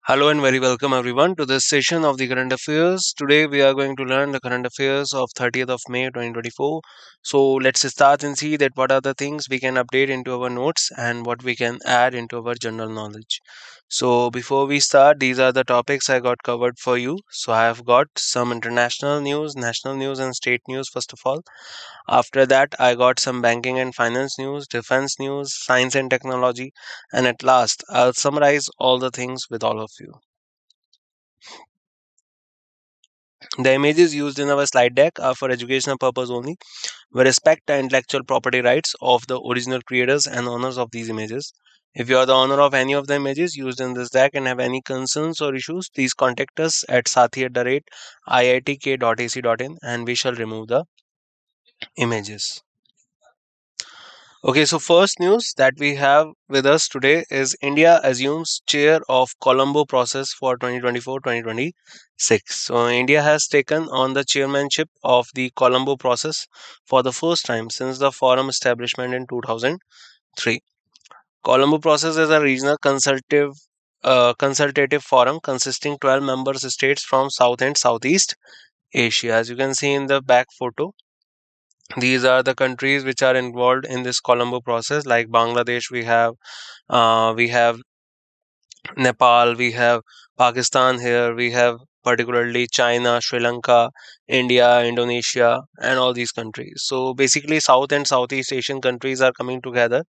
Hello and very welcome everyone to this session of the current affairs. Today we are going to learn the current affairs of 30th of May 2024. So let's start and see that what are the things we can update into our notes and what we can add into our general knowledge. So before we start, these are the topics I got covered for you. So I have got some international news, national news and state news first of all. After that, I got some banking and finance news, defense news, science and technology, and at last, I'll summarize all the things with all of you. The images used in our slide deck are for educational purpose only. We respect the intellectual property rights of the original creators and owners of these images. If you are the owner of any of the images used in this deck and have any concerns or issues, please contact us at sathi@iitk.ac.in and we shall remove the images. Okay, so first news that we have with us today is India assumes chair of Colombo process for 2024-2026. So India has taken on the chairmanship of the Colombo process for the first time since the forum establishment in 2003. Colombo process is a regional consultative forum consisting 12 member states from South and Southeast Asia. As you can see in the back photo, these are the countries which are involved in this Colombo process. Like Bangladesh, we have Nepal, we have Pakistan here, we have particularly China, Sri Lanka, India, Indonesia, and all these countries. So basically, South and Southeast Asian countries are coming together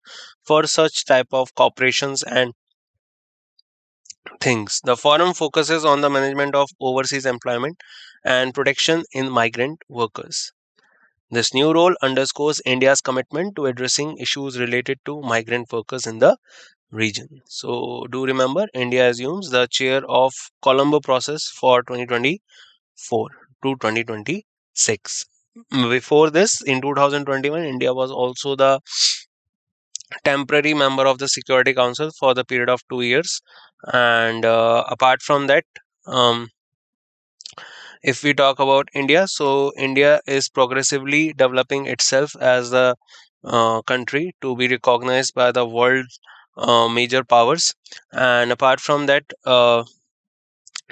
for such type of cooperations and things. The forum focuses on the management of overseas employment and protection in migrant workers. This new role underscores India's commitment to addressing issues related to migrant workers in the region. So, do remember, India assumes the chair of Colombo process for 2024 to 2026. Before this, in 2021, India was also the temporary member of the Security Council for the period of 2 years. And apart from that, um, if we talk about India, so India is progressively developing itself as a country to be recognized by the world major powers. And apart from that,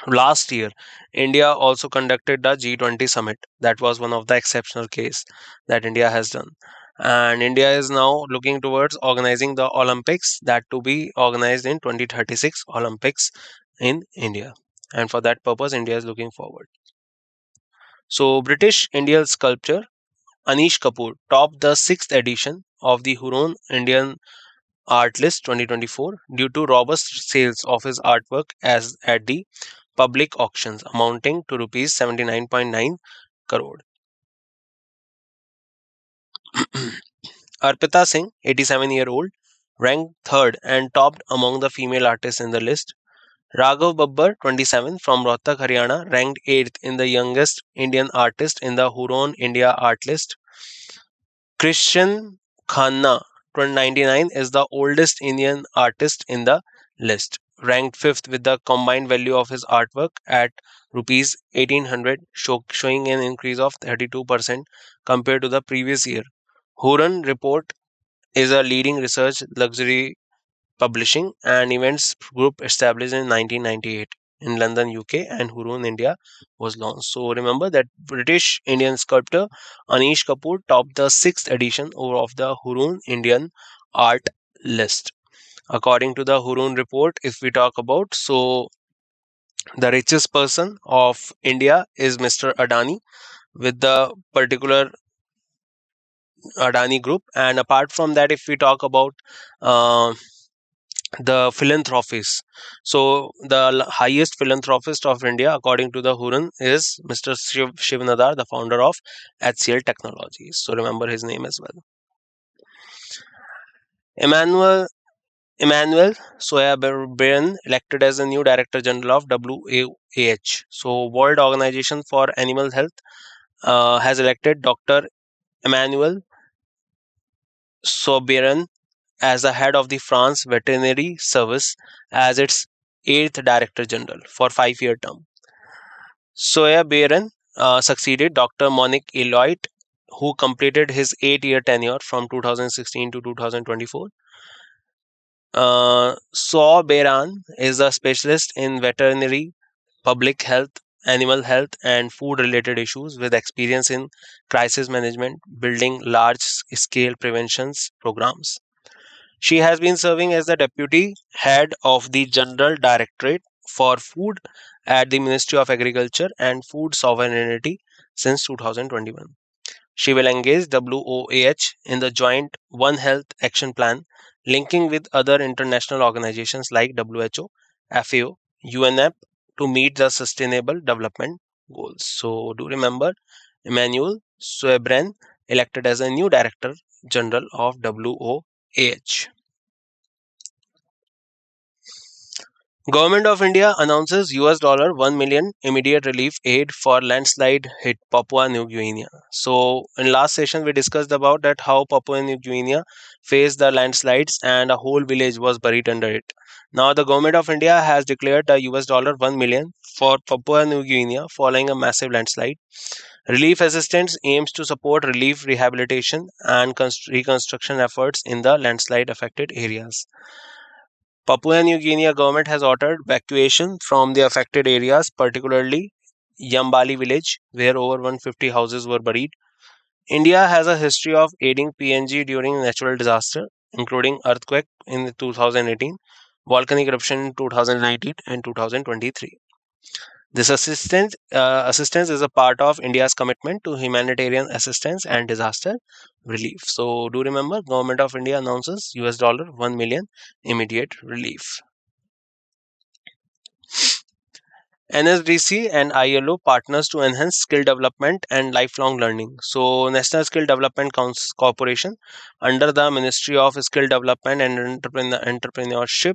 last year, India also conducted the G20 summit. That was one of the exceptional case that India has done. And India is now looking towards organizing the Olympics that to be organized in 2036 Olympics in India. And for that purpose, India is looking forward. So, British Indian sculptor Anish Kapoor topped the sixth edition of the Huron Indian Art List 2024 due to robust sales of his artwork as at the public auctions amounting to rupees 79.9 crore. Arpita Singh, 87-year-old, ranked third and topped among the female artists in the list. Raghav Babbar, 27, from Rohtak, Haryana, ranked 8th in the youngest Indian artist in the Huron India Art List. Christian Khanna, 99, is the oldest Indian artist in the list, ranked 5th with the combined value of his artwork at rupees 1800, showing an increase of 32% compared to the previous year. Huron Report is a leading research luxury publishing and events group established in 1998 in London, UK, and Huron, India was launched. So remember that British Indian sculptor Anish Kapoor topped the sixth edition of the Huron Indian Art List. According to the Huron report, if we talk about, so the richest person of India is Mr. Adani with the particular Adani group. And apart from that, if we talk about uh, the philanthropist. So the highest philanthropist of India, according to the Huron, is Mr. Shiv Nadar, the founder of HCL Technologies. So remember his name as well. Emmanuel Emmanuel Soya elected as the new Director General of WAH. So World Organization for Animal Health has elected Dr. Emmanuel Soberan as the head of the France Veterinary Service as its eighth Director General for 5-year term. Soya Baron succeeded Dr. Monique Eloit, who completed his 8-year tenure from 2016 to 2024. Saw Beran is a specialist in veterinary, public health, animal health, and food related issues with experience in crisis management, building large scale preventions programs. She has been serving as the deputy head of the General Directorate for Food at the Ministry of Agriculture and Food Sovereignty since 2021. She will engage WOAH in the joint One Health Action Plan, linking with other international organizations like WHO, FAO, UNEP to meet the Sustainable Development Goals. So, do remember Emmanuel Suebren elected as a new Director General of WOAH. Government of India announces US $1 million immediate relief aid for landslide hit Papua New Guinea. So in last session we discussed about that how Papua New Guinea faced the landslides and a whole village was buried under it. Now the government of India has declared the US $1 million for Papua New Guinea following a massive landslide. Relief assistance aims to support relief rehabilitation and reconstruction efforts in the landslide affected areas. Papua New Guinea government has ordered evacuation from the affected areas, particularly Yambali village, where over 150 houses were buried. India has a history of aiding PNG during natural disaster, including earthquake in 2018, volcanic eruption in 2019 and 2023. This assistance is a part of India's commitment to humanitarian assistance and disaster relief. So do remember, Government of India announces $1 million immediate relief. NSDC and ILO partners to enhance skill development and lifelong learning. So, National Skill Development Corporation, under the Ministry of Skill Development and Entrepreneurship,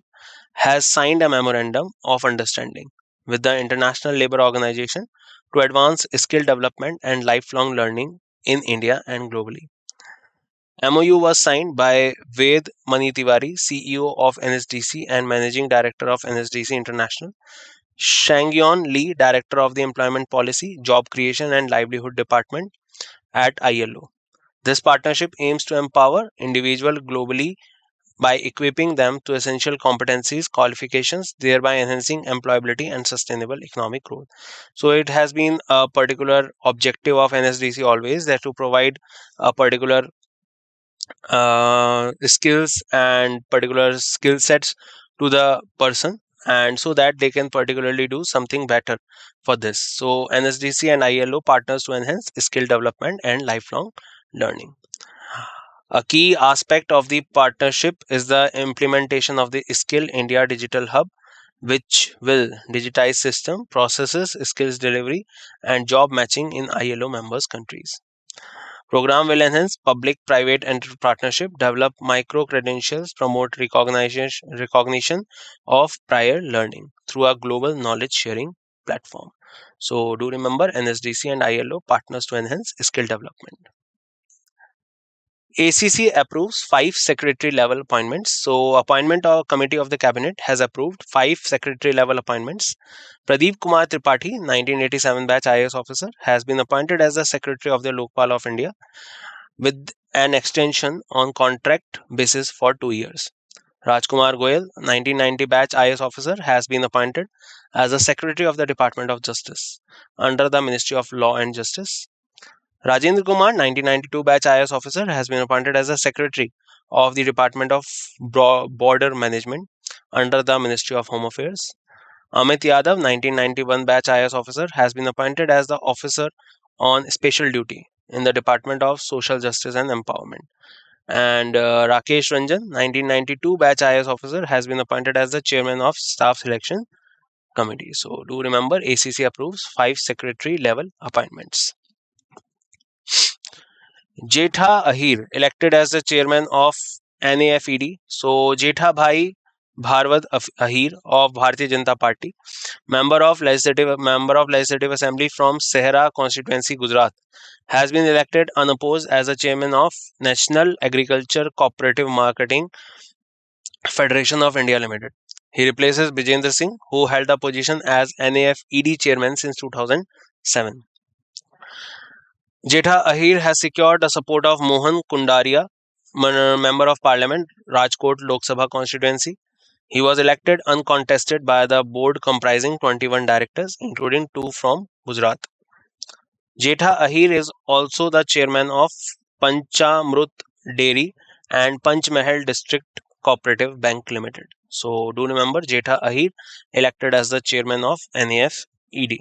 has signed a memorandum of understanding with the International Labour Organization to advance skill development and lifelong learning in India and globally. MOU was signed by Ved Mani Tiwari, CEO of NSDC and Managing Director of NSDC International, Shangyon Lee, Director of the Employment Policy, Job Creation and Livelihood Department at ILO. This partnership aims to empower individuals globally by equipping them to essential competencies, qualifications, thereby enhancing employability and sustainable economic growth. So it has been a particular objective of NSDC always that to provide a particular skills and particular skill sets to the person, and so that they can particularly do something better for this. So NSDC and ILO partners to enhance skill development and lifelong learning. A key aspect of the partnership is the implementation of the Skill India Digital Hub, which will digitize system processes, skills delivery, and job matching in ILO members countries. Program will enhance public-private partnership, develop micro-credentials, promote recognition of prior learning through a global knowledge sharing platform. So do remember NSDC and ILO partners to enhance skill development. ACC approves 5 secretary level appointments. So, appointment of committee of the cabinet has approved 5 secretary level appointments. Pradeep Kumar Tripathi, 1987 batch IAS officer, has been appointed as the secretary of the Lokpal of India with an extension on contract basis for 2 years. Rajkumar Goyal, 1990 batch IAS officer, has been appointed as the secretary of the Department of Justice under the Ministry of Law and Justice. Rajendra Kumar, 1992 batch IAS officer, has been appointed as the secretary of the Department of Border Management under the Ministry of Home Affairs. Amit Yadav, 1991 batch IAS officer, has been appointed as the officer on special duty in the Department of Social Justice and Empowerment. And Rakesh Ranjan, 1992 batch IAS officer, has been appointed as the chairman of Staff Selection Committee. So do remember, ACC approves 5 secretary-level appointments. Jetha Ahir, elected as the chairman of NAFED. So Jetha Bhai Bharwad Ahir of Bharatiya Janata Party, member of Legislative Assembly from Sehra constituency, Gujarat, has been elected unopposed as the chairman of National Agriculture Cooperative Marketing Federation of India Limited. He replaces Bijendra Singh, who held the position as NAFED chairman since 2007. Jetha Ahir has secured the support of Mohan Kundaria, Member of Parliament, Rajkot Lok Sabha constituency. He was elected uncontested by the board comprising 21 directors, including 2 from Gujarat. Jetha Ahir is also the chairman of Panchamrut Dairy and Panchmahal District Cooperative Bank Limited. So do remember Jetha Ahir elected as the chairman of NAFED.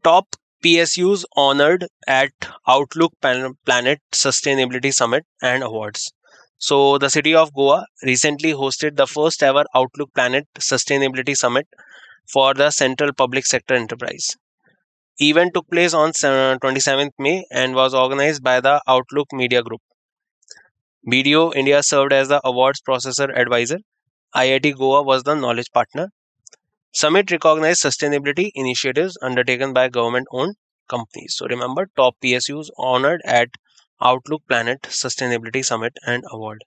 Top PSUs honored at Outlook Planet Sustainability Summit and Awards. So the city of Goa recently hosted the first ever Outlook Planet Sustainability Summit for the Central Public Sector Enterprise. Event took place on 27th May and was organized by the Outlook Media Group. BDO India served as the awards processor advisor. IIT Goa was the knowledge partner. Summit recognized sustainability initiatives undertaken by government-owned companies. So remember, top PSUs honored at Outlook Planet Sustainability Summit and Award.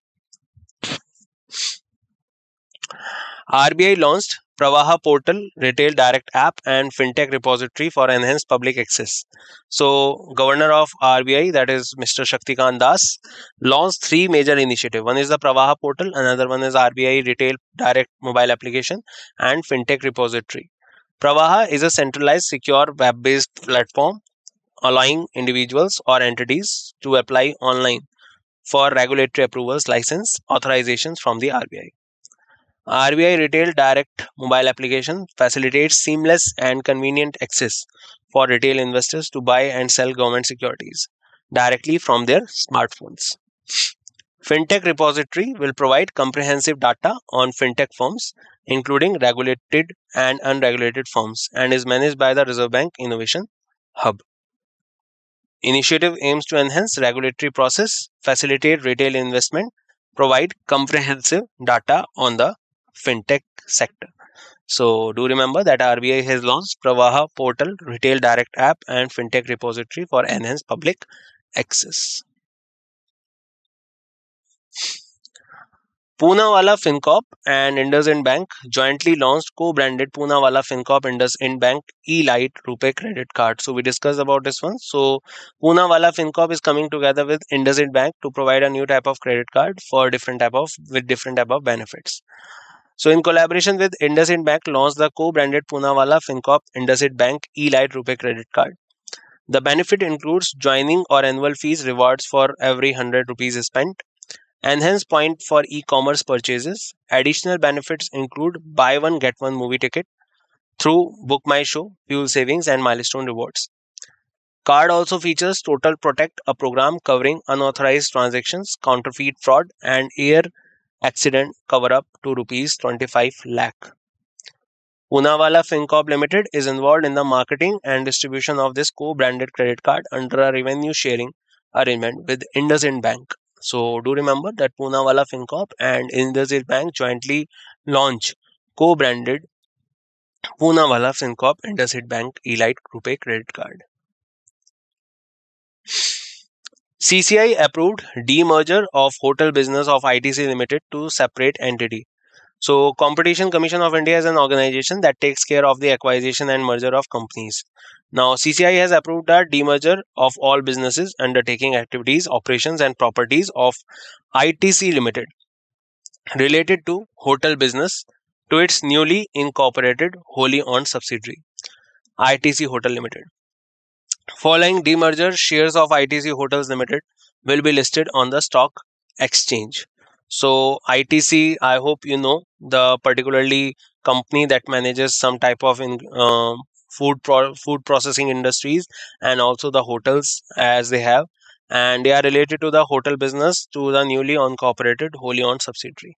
RBI launched Pravaha Portal, Retail Direct App, and FinTech Repository for enhanced public access. So, Governor of RBI, that is Mr. Shaktikant Das, launched 3 major initiatives. One is the Pravaha Portal, another one is RBI Retail Direct Mobile Application, and FinTech Repository. Pravaha is a centralized, secure, web-based platform allowing individuals or entities to apply online for regulatory approvals, license, authorizations from the RBI. RBI Retail Direct mobile application facilitates seamless and convenient access for retail investors to buy and sell government securities directly from their smartphones. FinTech repository will provide comprehensive data on fintech firms, including regulated and unregulated firms, and is managed by the Reserve Bank Innovation Hub. Initiative aims to enhance regulatory process, facilitate retail investment, provide comprehensive data on the fintech sector. So do remember that RBI has launched Pravaha Portal, Retail Direct App, and Fintech Repository for enhanced public access. Poonawalla FinCorp and IndusInd Bank jointly launched co-branded Poonawalla FinCorp IndusInd Bank eLite RuPay credit card. So we discussed about this one. So Poonawalla FinCorp is coming together with IndusInd Bank to provide a new type of credit card for different type of benefits. So in collaboration with IndusInd Bank, launched the co-branded Poonawalla FinCorp IndusInd Bank eLite RuPay credit card. The benefit includes joining or annual fees rewards for every 100 rupees spent, enhanced point for e-commerce purchases. Additional benefits include buy one get one movie ticket through Book My Show, fuel savings, and milestone rewards. Card also features Total Protect, a program covering unauthorized transactions, counterfeit fraud, and air accident cover up to rupees 25 lakh. Poonawalla FinCorp Limited is involved in the marketing and distribution of this co-branded credit card under a revenue sharing arrangement with IndusInd Bank. So do remember that Poonawalla FinCorp and IndusInd Bank jointly launch co-branded Poonawalla FinCorp IndusInd Bank eLite RuPay credit card. CCI approved demerger of hotel business of ITC Limited to separate entity. So, Competition Commission of India is an organization that takes care of the acquisition and merger of companies. Now, CCI has approved a demerger of all businesses undertaking activities, operations, and properties of ITC Limited related to hotel business to its newly incorporated wholly owned subsidiary, ITC Hotel Limited. Following demerger, shares of ITC Hotels Limited will be listed on the stock exchange. So ITC, I hope you know, the particularly company that manages some type of food processing industries and also the hotels as they have, and they are related to the hotel business to the newly incorporated wholly owned subsidiary.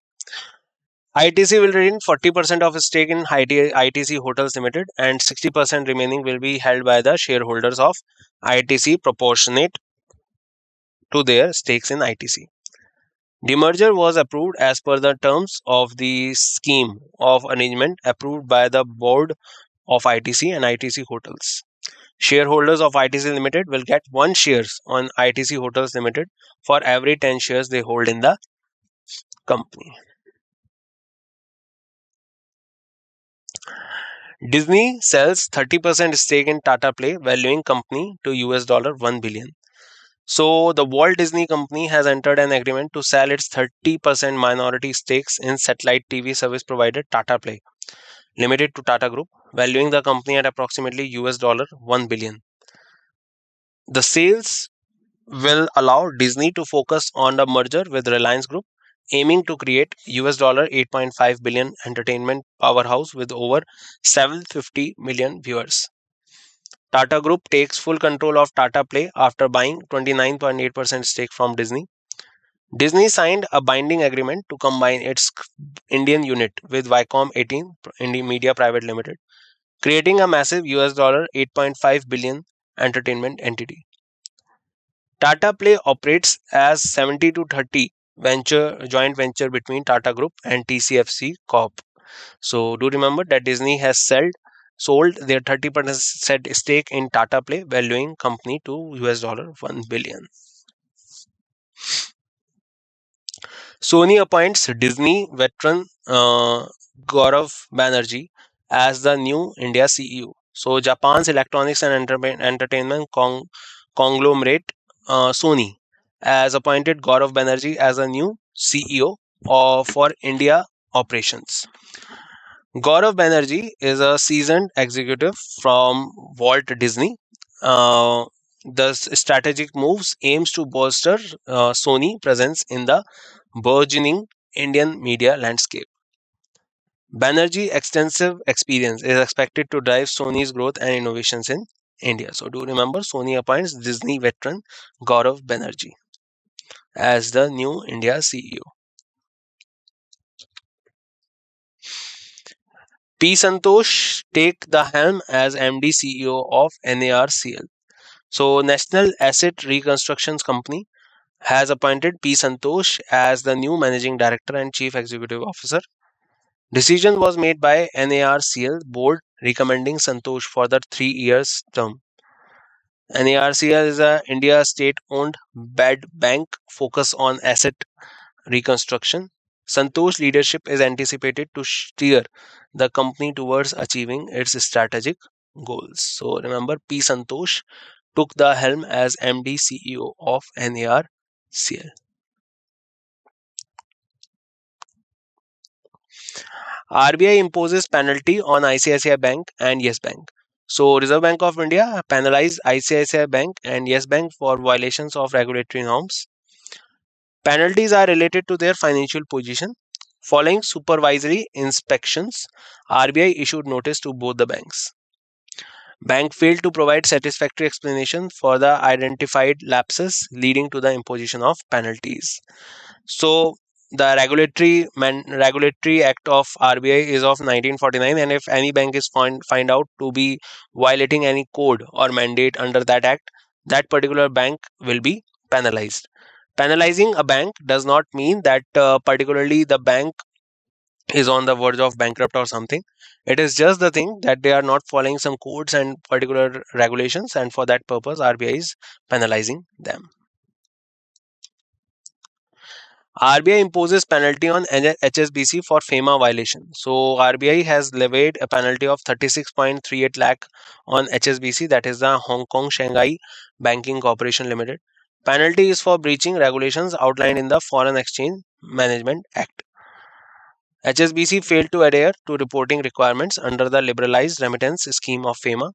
ITC will retain 40% of its stake in ITC Hotels Limited, and 60% remaining will be held by the shareholders of ITC proportionate to their stakes in ITC. Demerger was approved as per the terms of the scheme of arrangement approved by the board of ITC and ITC Hotels. Shareholders of ITC Limited will get 1 shares on ITC Hotels Limited for every 10 shares they hold in the company. Disney sells 30% stake in Tata Play, valuing company to $1 billion. So, the Walt Disney Company has entered an agreement to sell its 30% minority stakes in satellite TV service provider Tata Play, limited to Tata Group, valuing the company at approximately US dollar 1 billion. The sales will allow Disney to focus on the merger with Reliance Group, aiming to create US dollar 8.5 billion entertainment powerhouse with over 750 million viewers. Tata Group takes full control of Tata Play after buying 29.8% stake from Disney. Disney signed a binding agreement to combine its Indian unit with Viacom 18 Indie Media Private Limited, creating a massive US dollar 8.5 billion entertainment entity. Tata Play operates as 70 to 30 joint venture between Tata Group and TCFC Corp. So do remember that Disney has sold their 30% stake in Tata Play, valuing company to US dollar 1 billion. Sony appoints Disney veteran Gaurav Banerjee as the new India CEO. So Japan's electronics and entertainment conglomerate Sony has appointed Gaurav Banerjee as a new CEO for India operations. Gaurav Banerjee is a seasoned executive from Walt Disney. Uh, the strategic moves aims to bolster Sony presence in the burgeoning Indian media landscape. Banerjee's extensive experience is expected to drive Sony's growth and innovations in India. So do remember, Sony appoints Disney veteran Gaurav Banerjee as the new India CEO. P. Santosh take the helm as MD CEO of NARCL. So National Asset Reconstructions Company has appointed P. Santosh as the new managing director and chief executive officer. Decision was made by NARCL board recommending Santosh for the 3 years term. NARCL is a India state-owned bed bank focused on asset reconstruction. Santosh leadership is anticipated to steer the company towards achieving its strategic goals. So remember, P. Santosh took the helm as MD CEO of NARCL. RBI imposes penalty on ICICI Bank and Yes Bank. So, Reserve Bank of India penalized ICICI Bank and Yes Bank for violations of regulatory norms. Penalties are related to their financial position. Following supervisory inspections, RBI issued notice to both the banks. Bank failed to provide satisfactory explanation for the identified lapses, leading to the imposition of penalties. So the regulatory act of RBI is of 1949, and if any bank is find out to be violating any code or mandate under that act, that particular bank will be penalized. Penalizing a bank does not mean that particularly the bank is on the verge of bankrupt or something. It is just the thing that they are not following some codes and particular regulations, and for that purpose, RBI is penalizing them. RBI imposes penalty on HSBC for FEMA violation. So RBI has levied a penalty of 36.38 lakh on HSBC, that is the Hong Kong Shanghai Banking Corporation Limited. Penalty is for breaching regulations outlined in the Foreign Exchange Management Act. HSBC failed to adhere to reporting requirements under the liberalized remittance scheme of FEMA.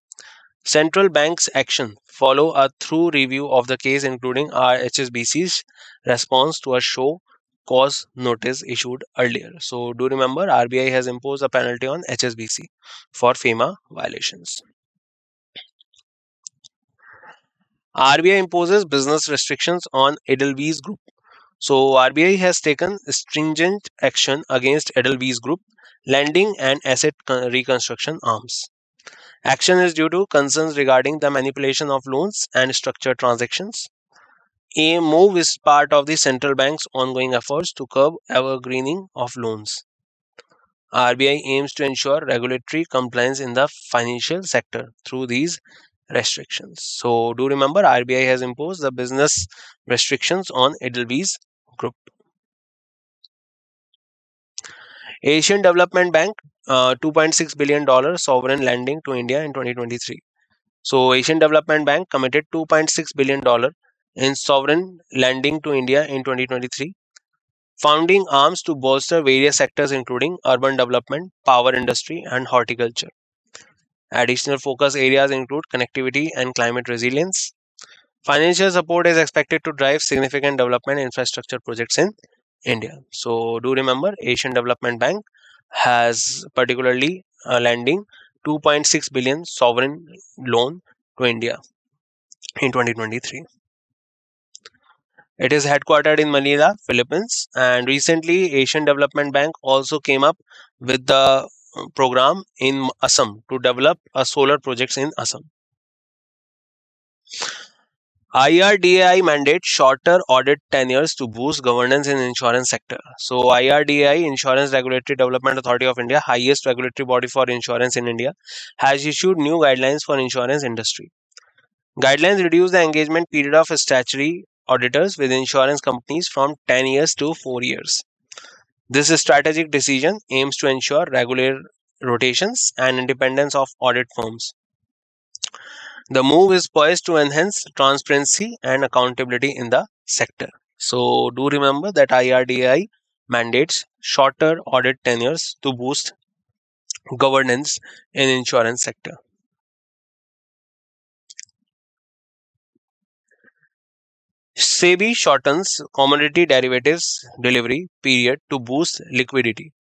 Central Bank's action follow a thorough review of the case, including HSBC's response to a show cause notice issued earlier. So do remember, RBI has imposed a penalty on HSBC for FEMA violations. RBI imposes business restrictions on Edelweiss Group. So RBI has taken stringent action against Edelweiss Group lending and asset reconstruction arms. Action is due to concerns regarding the manipulation of loans and structured transactions. A move is part of the central bank's ongoing efforts to curb evergreening of loans. RBI aims to ensure regulatory compliance in the financial sector through these restrictions. So, do remember, RBI has imposed the business restrictions on Edelweiss Group. Asian Development Bank, $2.6 billion sovereign lending to India in 2023. So, Asian Development Bank committed $2.6 billion in sovereign lending to India in 2023, founding arms to bolster various sectors including urban development, power industry, and horticulture. Additional focus areas include connectivity and climate resilience. Financial support is expected to drive significant development infrastructure projects in India. So, do remember, Asian Development Bank has particularly lending 2.6 billion sovereign loan to India in 2023. It is headquartered in Manila, Philippines, and recently Asian Development Bank also came up with the program in Assam to develop a solar projects in Assam. IRDAI mandates shorter audit tenures to boost governance in insurance sector. So IRDAI, Insurance Regulatory Development Authority of India, highest regulatory body for insurance in India, has issued new guidelines for insurance industry. Guidelines reduce the engagement period of statutory auditors with insurance companies from 10 years to 4 years. This strategic decision aims to ensure regular rotations and independence of audit firms. The move is poised to enhance transparency and accountability in the sector. So, do remember that IRDAI mandates shorter audit tenures to boost governance in insurance sector. SEBI shortens commodity derivatives delivery period to boost liquidity.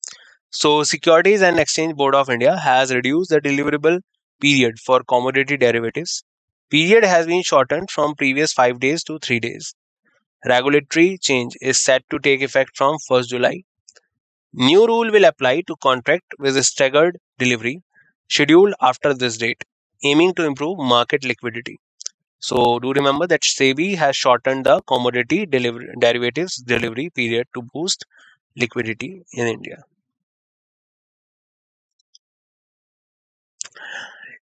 So, Securities and Exchange Board of India has reduced the deliverable period for commodity derivatives. Period has been shortened from previous 5 days to 3 days. Regulatory change is set to take effect from 1st July. New rule will apply to contract with staggered delivery scheduled after this date, aiming to improve market liquidity. So, do remember that SEBI has shortened the commodity derivatives delivery period to boost liquidity in India.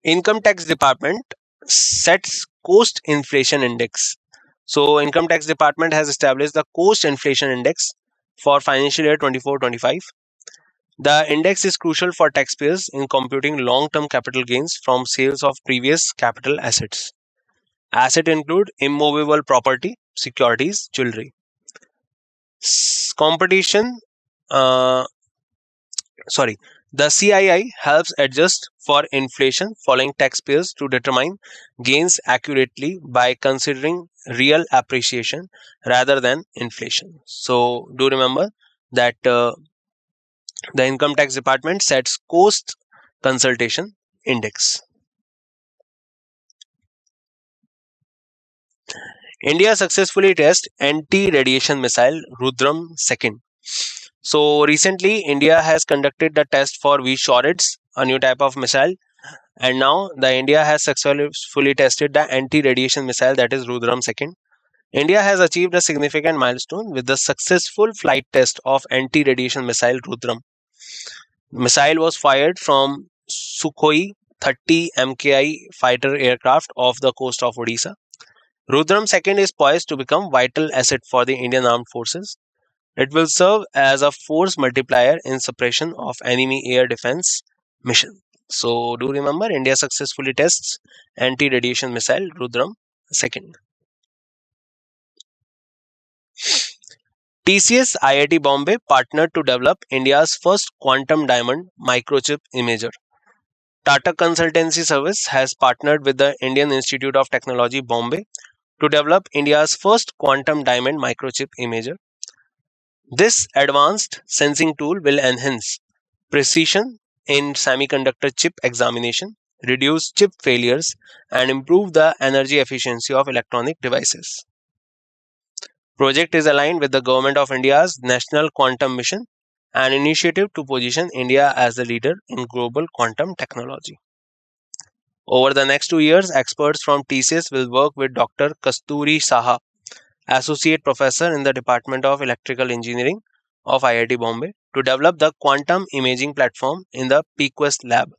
Income Tax Department sets Cost Inflation Index. So, Income Tax Department has established the Cost Inflation Index for financial year 24-25. The index is crucial for taxpayers in computing long-term capital gains from sales of previous capital assets. Assets include immovable property, securities, jewelry. Competition, uh, sorry, the CII helps adjust for inflation following taxpayers to determine gains accurately by considering real appreciation rather than inflation. So, do remember that the Income Tax Department sets Cost Consultation Index. India successfully tested anti-radiation missile Rudram 2nd. So recently, India has conducted the test for V-Shoreds, a new type of missile, and now the India has successfully tested the anti-radiation missile that is Rudram 2nd. India has achieved a significant milestone with the successful flight test of anti-radiation missile Rudram. The missile was fired from Sukhoi 30 MKI fighter aircraft off the coast of Odisha. Rudram 2nd is poised to become vital asset for the Indian Armed Forces. It will serve as a force multiplier in suppression of enemy air defense mission. So do remember India successfully tests anti-radiation missile Rudram 2nd. TCS IIT Bombay partnered to develop India's first quantum diamond microchip imager. Tata Consultancy Service has partnered with the Indian Institute of Technology Bombay to develop India's first quantum diamond microchip imager. This advanced sensing tool will enhance precision in semiconductor chip examination, reduce chip failures, and improve the energy efficiency of electronic devices. Project is aligned with the Government of India's National Quantum Mission, an initiative to position India as the leader in global quantum technology. Over the next 2 years, experts from TCS will work with Dr. Kasturi Saha, Associate Professor in the Department of Electrical Engineering of IIT Bombay, to develop the quantum imaging platform in the PQuest lab.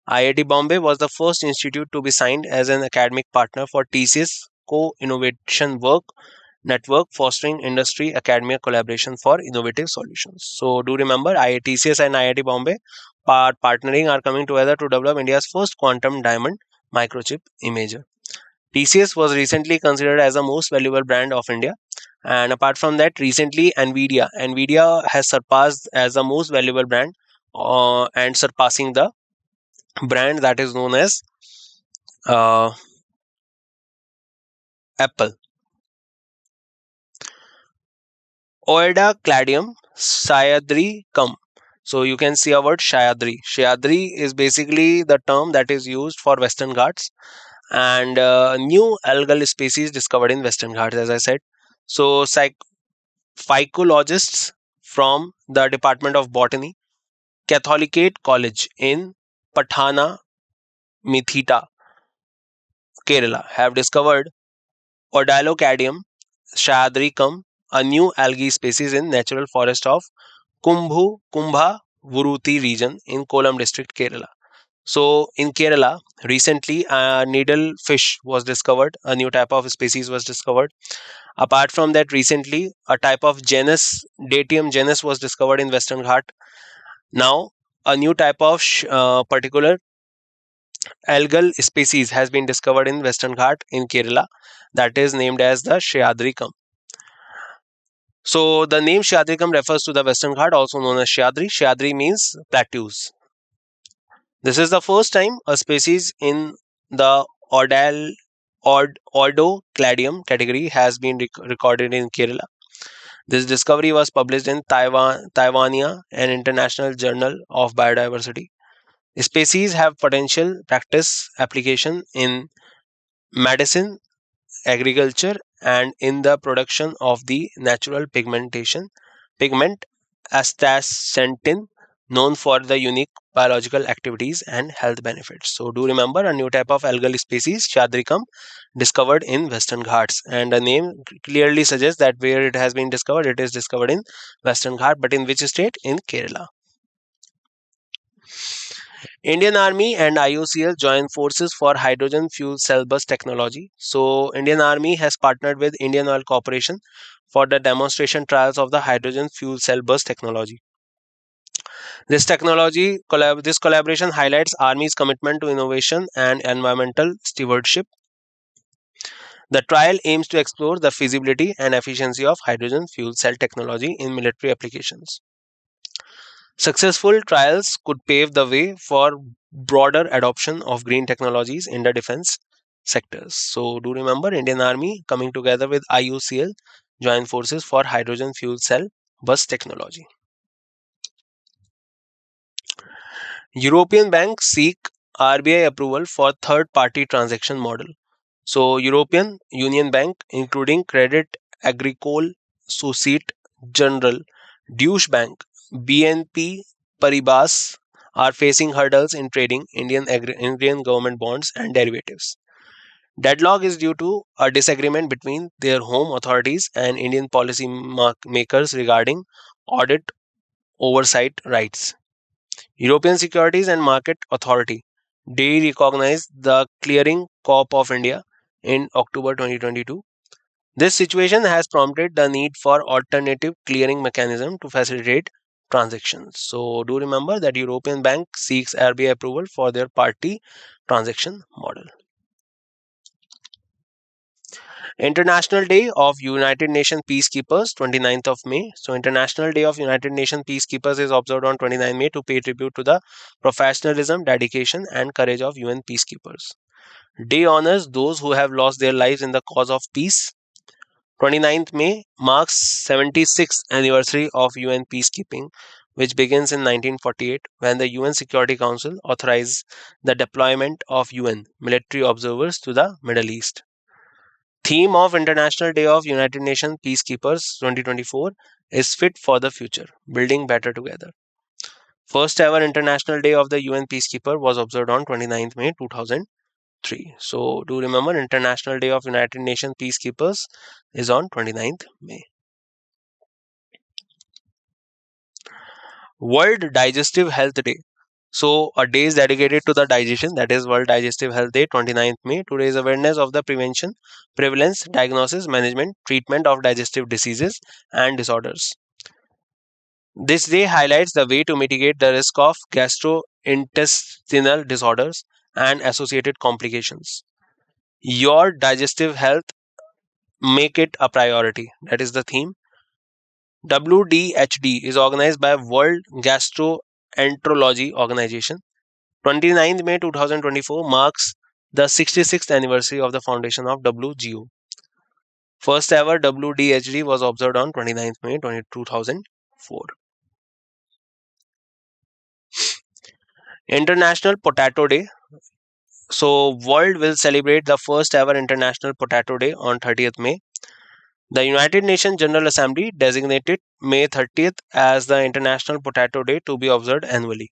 IIT Bombay was the first institute to be signed as an academic partner for TCS Co-Innovation Work Network, fostering industry academia collaboration for innovative solutions. So, do remember TCS and IIT Bombay are coming together to develop India's first quantum diamond microchip imager. TCS was recently considered as the most valuable brand of India. And apart from that, recently Nvidia has surpassed as the most valuable brand, and surpassing the brand that is known as uh, Apple. Oida Cladium Sayadri Cum. So you can see a word Shayadri. Shayadri is basically the term that is used for Western Ghats, and new algal species discovered in Western Ghats, as I said. So phycologists from the Department of Botany, Catholicate College in Patana Mithita, Kerala, have discovered Odilocadium shayadricum, a new algae species in natural forest of Kumbha Vuruthi region in Kollam district, Kerala. So in Kerala, recently a needle fish was discovered, a new type of species was discovered. Apart from that, recently a type of genus, Datium genus, was discovered in Western Ghat. Now a new type of particular algal species has been discovered in Western Ghat in Kerala, that is named as the Shayadricum. So the name Shayadricum refers to the Western Ghat, also known as Shayadri. Shayadri means plateaus. This is the first time a species in the Ordocladium category has been recorded in Kerala. This discovery was published in Taiwania, an international journal of biodiversity. Species have potential practice application in medicine, agriculture, and in the production of the natural pigment astaxanthin, known for the unique biological activities and health benefits. So do remember, a new type of algal species, Shadricum, discovered in Western Ghats, and the name clearly suggests that where it has been discovered, it is discovered in Western Ghat, but in which state? In Kerala. Indian Army and IOCL join forces for hydrogen fuel cell bus technology. So, Indian Army has partnered with Indian Oil Corporation for the demonstration trials of the hydrogen fuel cell bus technology. This collaboration highlights Army's commitment to innovation and environmental stewardship. The trial aims to explore the feasibility and efficiency of hydrogen fuel cell technology in military applications. Successful trials could pave the way for broader adoption of green technologies in the defense sectors. So, do remember, Indian Army coming together with IUCL join forces for hydrogen fuel cell bus technology. European banks seek RBI approval for third party transaction model. So, European Union Bank, including Credit Agricole Societe Generale, Deutsche Bank, BNP Paribas, are facing hurdles in trading Indian government bonds and derivatives. Deadlock is due to a disagreement between their home authorities and Indian policy makers regarding audit oversight rights. European Securities and Market Authority, they recognized the Clearing Corp of India in October 2022. This situation has prompted the need for alternative clearing mechanism to facilitate transactions. So do remember that European Bank seeks RBI approval for their party transaction model. International Day of United Nations Peacekeepers, 29th of May. So International Day of United Nations Peacekeepers is observed on 29th May to pay tribute to the professionalism, dedication and courage of UN peacekeepers. Day honors those who have lost their lives in the cause of peace. 29th May marks 76th anniversary of UN peacekeeping, which begins in 1948 when the UN Security Council authorized the deployment of UN military observers to the Middle East. Theme of International Day of United Nations Peacekeepers 2024 is Fit for the Future, Building Better Together. First ever International Day of the UN Peacekeeper was observed on 29th May 2003. So do remember, International Day of United Nations Peacekeepers is on 29th May. World Digestive Health Day. So, a day is dedicated to the digestion, that is World Digestive Health Day, 29th May, to raise awareness of the prevention, prevalence, diagnosis, management, treatment of digestive diseases and disorders. This day highlights the way to mitigate the risk of gastrointestinal disorders and associated complications. Your digestive health, make it a priority. That is the theme. WDHD is organized by World Gastroenterology Organization. 29th May 2024 marks the 66th anniversary of the foundation of WGO. First ever WDHD was observed on 29th May 2004. International Potato Day. So, world will celebrate the first ever International Potato Day on 30th May. The United Nations General Assembly designated May 30th as the International Potato Day to be observed annually.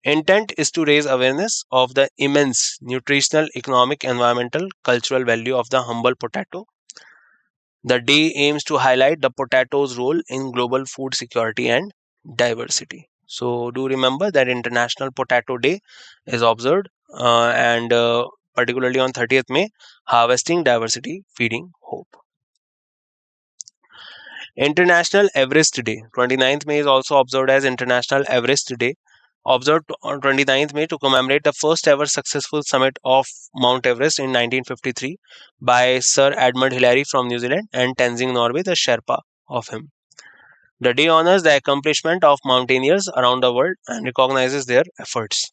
Intent is to raise awareness of the immense nutritional, economic, environmental, cultural value of the humble potato. The day aims to highlight the potato's role in global food security and diversity. So, do remember that International Potato Day is observed and particularly on 30th May, harvesting diversity, feeding hope. International Everest Day. 29th May is also observed as International Everest Day, observed on 29th May to commemorate the first ever successful summit of Mount Everest in 1953 by Sir Edmund Hillary from New Zealand and Tenzing Norgay, the Sherpa of him. The day honors the accomplishment of mountaineers around the world and recognizes their efforts.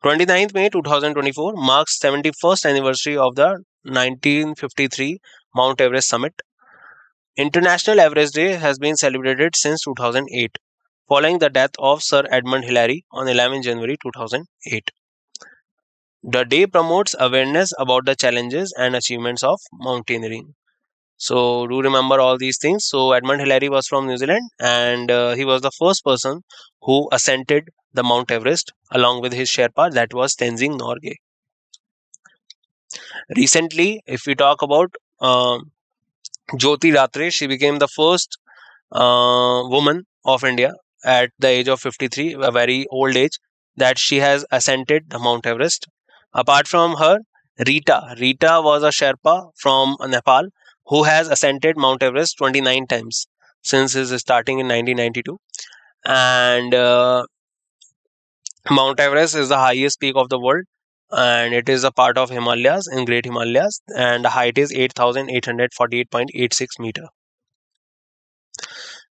29th May 2024 marks 71st anniversary of the 1953 Mount Everest summit. International Everest Day has been celebrated since 2008, following the death of Sir Edmund Hillary on 11 January 2008. The day promotes awareness about the challenges and achievements of mountaineering. So, do remember all these things. So, Edmund Hillary was from New Zealand and he was the first person who ascended the Mount Everest along with his Sherpa, that was Tenzing Norgay. Recently, if we talk about Jyoti Ratre, she became the first woman of India at the age of 53, a very old age, that she has ascended the Mount Everest. Apart from her, Rita was a Sherpa from Nepal who has ascended Mount Everest 29 times since his starting in 1992. And Mount Everest is the highest peak of the world and it is a part of Himalayas in Great Himalayas, and the height is 8,848.86 meter.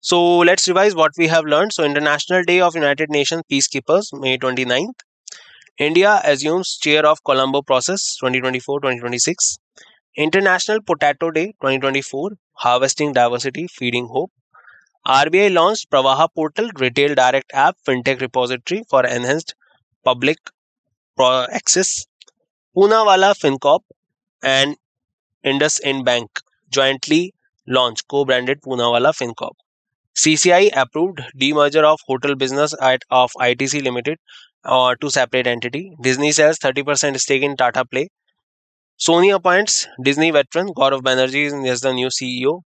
So let's revise what we have learned. So International Day of United Nations Peacekeepers, May 29th. India assumes chair of Colombo Process 2024-2026. International Potato Day 2024, Harvesting Diversity, Feeding Hope. RBI launched Pravaha Portal, Retail Direct App, FinTech Repository for enhanced public access. Poonawalla FinCorp and IndusInd Bank jointly launched co-branded Poonawalla FinCorp. CCI approved demerger of hotel business of ITC Limited to separate entity. Disney sells 30% stake in Tata Play. Sony appoints Disney veteran Gaurav Banerjee as the new CEO.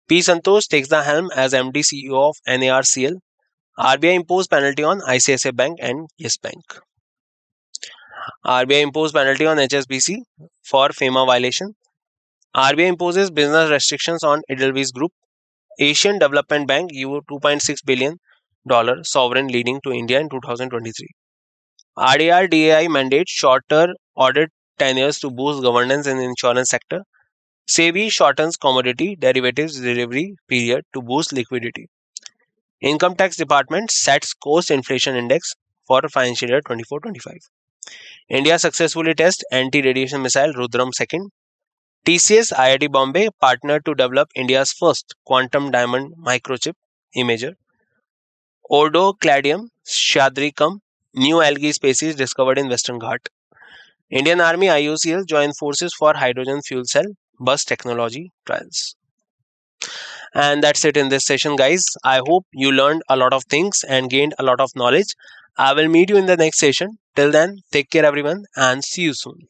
P. Santosh takes the helm as MD CEO of NARCL. RBI imposed penalty on ICICI Bank and Yes Bank. RBI imposed penalty on HSBC for FEMA violation. RBI imposes business restrictions on Edelweiss Group. Asian Development Bank euro $2.6 billion sovereign leading to India in 2023. RDR DAI mandates shorter audit tenures to boost governance in the insurance sector. SEBI shortens commodity derivatives delivery period to boost liquidity. Income Tax Department sets cost inflation index for financial year 24-25. India successfully tests anti-radiation missile Rudram 2nd. TCS IIT Bombay partnered to develop India's first quantum diamond microchip imager. Ordocladium shadricum, new algae species discovered in Western Ghat. Indian Army IOCL joined forces for hydrogen fuel cell bus technology trials. And that's it in this session, guys. I hope you learned a lot of things and gained a lot of knowledge. I will meet you in the next session. Till then, take care, everyone, and see you soon.